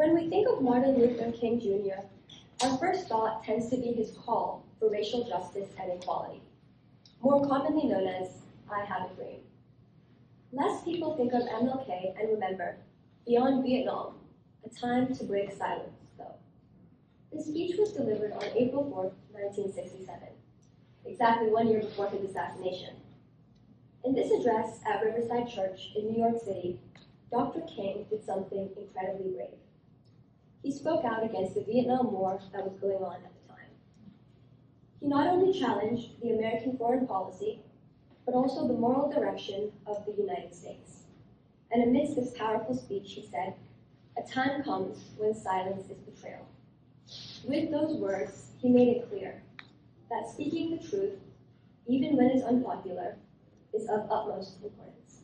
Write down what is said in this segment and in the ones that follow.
When we think of Martin Luther King Jr., our first thought tends to be his call for racial justice and equality, more commonly known as I Have a Dream. Less people think of MLK and remember, beyond Vietnam, a time to break silence, though. This speech was delivered on April 4, 1967, exactly 1 year before his assassination. In this address at Riverside Church in New York City, Dr. King did something incredibly brave. He spoke out against the Vietnam War that was going on at the time. He not only challenged the American foreign policy, but also the moral direction of the United States. And amidst this powerful speech, he said, "A time comes when silence is betrayal." With those words, he made it clear that speaking the truth, even when it's unpopular, is of utmost importance.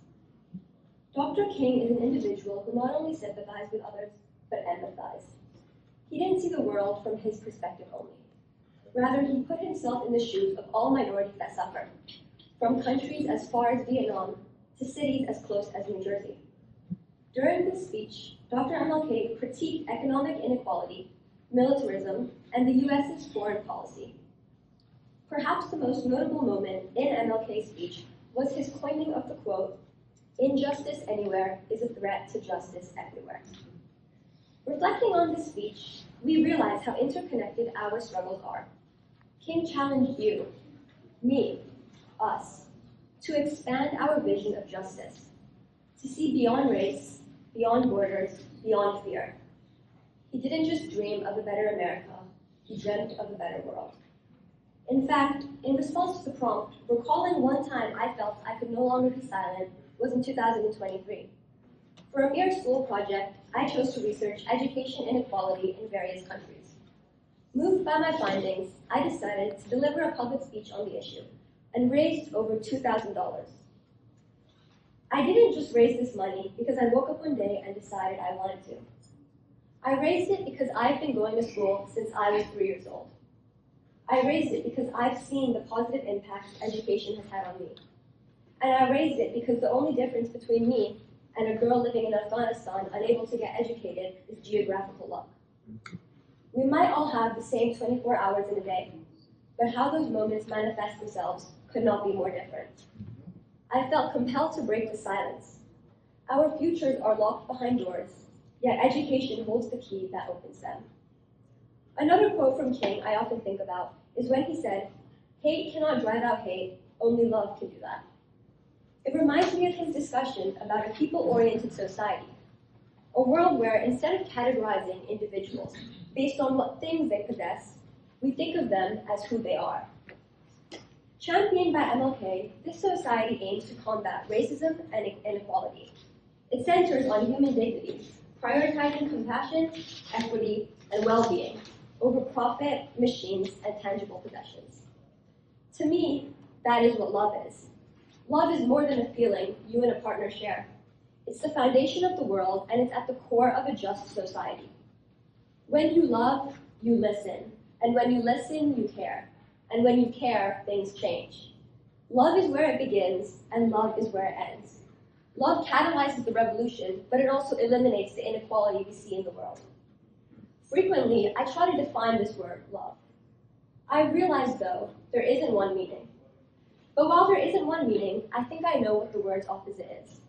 Dr. King is an individual who not only sympathized with others, but empathized. He didn't see the world from his perspective only. Rather, he put himself in the shoes of all minorities that suffer, from countries as far as Vietnam to cities as close as New Jersey. During this speech, Dr. MLK critiqued economic inequality, militarism, and the US's foreign policy. Perhaps the most notable moment in MLK's speech was his coining of the quote, "Injustice anywhere is a threat to justice everywhere." Reflecting on this speech, we realize how interconnected our struggles are. King challenged you, me, us, to expand our vision of justice, to see beyond race, beyond borders, beyond fear. He didn't just dream of a better America, he dreamt of a better world. In fact, in response to the prompt, recalling one time I felt I could no longer be silent was in 2023. For a mere school project, I chose to research education inequality in various countries. Moved by my findings, I decided to deliver a public speech on the issue and raised over $2,000. I didn't just raise this money because I woke up one day and decided I wanted to. I raised it because I've been going to school since I was 3 years old. I raised it because I've seen the positive impact education has had on me. And I raised it because the only difference between me and a girl living in Afghanistan unable to get educated is geographical luck. We might all have the same 24 hours in a day, but how those moments manifest themselves could not be more different. I felt compelled to break the silence. Our futures are locked behind doors, yet education holds the key that opens them. Another quote from King I often think about is when he said, "Hate cannot drive out hate, only love can do that." It reminds me of his discussion about a people-oriented society, a world where instead of categorizing individuals based on what things they possess, we think of them as who they are. Championed by MLK, this society aims to combat racism and inequality. It centers on human dignity, prioritizing compassion, equity, and well-being over profit, machines, and tangible possessions. To me, that is what love is. Love is more than a feeling you and a partner share. It's the foundation of the world, and it's at the core of a just society. When you love, you listen. And when you listen, you care. And when you care, things change. Love is where it begins, and love is where it ends. Love catalyzes the revolution, but it also eliminates the inequality we see in the world. Frequently, I try to define this word, love. I realize, though, there isn't one meaning. But while there isn't one meaning, I think I know what the word's opposite is,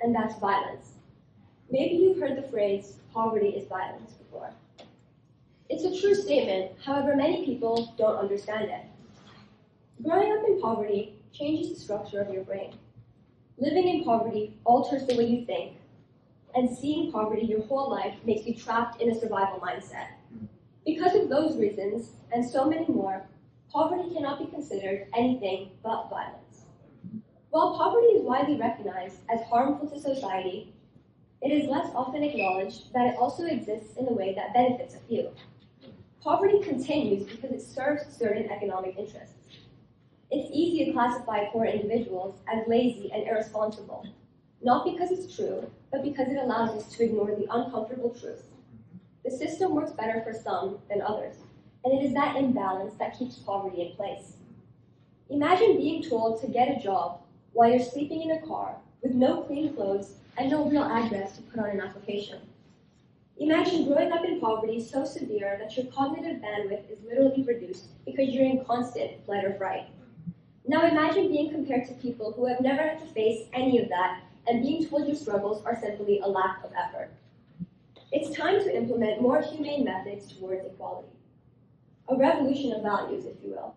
and that's violence. Maybe you've heard the phrase, "poverty is violence," before. It's a true statement, however, many people don't understand it. Growing up in poverty changes the structure of your brain. Living in poverty alters the way you think, and seeing poverty your whole life makes you trapped in a survival mindset. Because of those reasons, and so many more, poverty cannot be considered anything but violence. While poverty is widely recognized as harmful to society, it is less often acknowledged that it also exists in a way that benefits a few. Poverty continues because it serves certain economic interests. It's easy to classify poor individuals as lazy and irresponsible, not because it's true, but because it allows us to ignore the uncomfortable truth. The system works better for some than others, and it is that imbalance that keeps poverty in place. Imagine being told to get a job while you're sleeping in a car with no clean clothes and no real address to put on an application. Imagine growing up in poverty so severe that your cognitive bandwidth is literally reduced because you're in constant flight or fright. Now imagine being compared to people who have never had to face any of that and being told your struggles are simply a lack of effort. It's time to implement more humane methods towards equality. A revolution of values, if you will.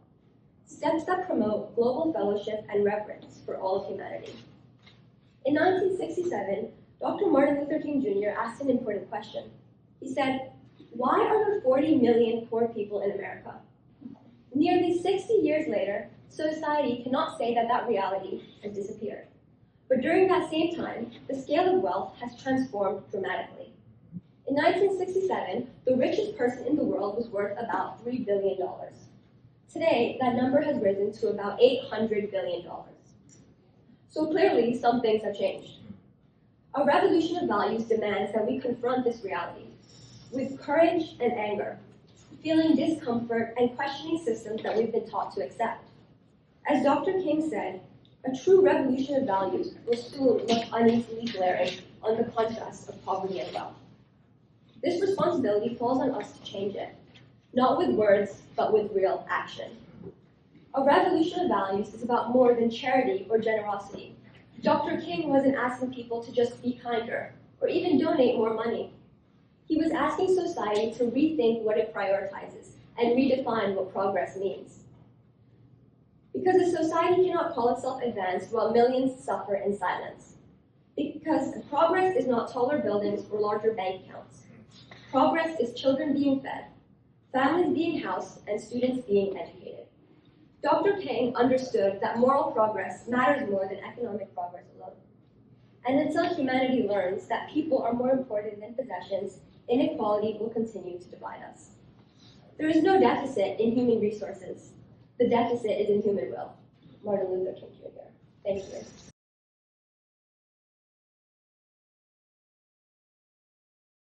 Steps that promote global fellowship and reverence for all of humanity. In 1967, Dr. Martin Luther King Jr. asked an important question. He said, "Why are there 40 million poor people in America?" Nearly 60 years later, society cannot say that that reality has disappeared. But during that same time, the scale of wealth has transformed dramatically. In 1967, the richest person in the world was worth about $3 billion. Today, that number has risen to about $800 billion. So clearly, some things have changed. A revolution of values demands that we confront this reality with courage and anger, feeling discomfort and questioning systems that we've been taught to accept. As Dr. King said, a true revolution of values will soon look uneasily glaring on the contrast of poverty and wealth. This responsibility falls on us to change it, not with words, but with real action. A revolution of values is about more than charity or generosity. Dr. King wasn't asking people to just be kinder or even donate more money. He was asking society to rethink what it prioritizes and redefine what progress means. Because a society cannot call itself advanced while millions suffer in silence. Because progress is not taller buildings or larger bank accounts. Progress is children being fed, families being housed, and students being educated. Dr. King understood that moral progress matters more than economic progress alone. And until humanity learns that people are more important than possessions, inequality will continue to divide us. There is no deficit in human resources. The deficit is in human will. Martin Luther King Jr. Thank you.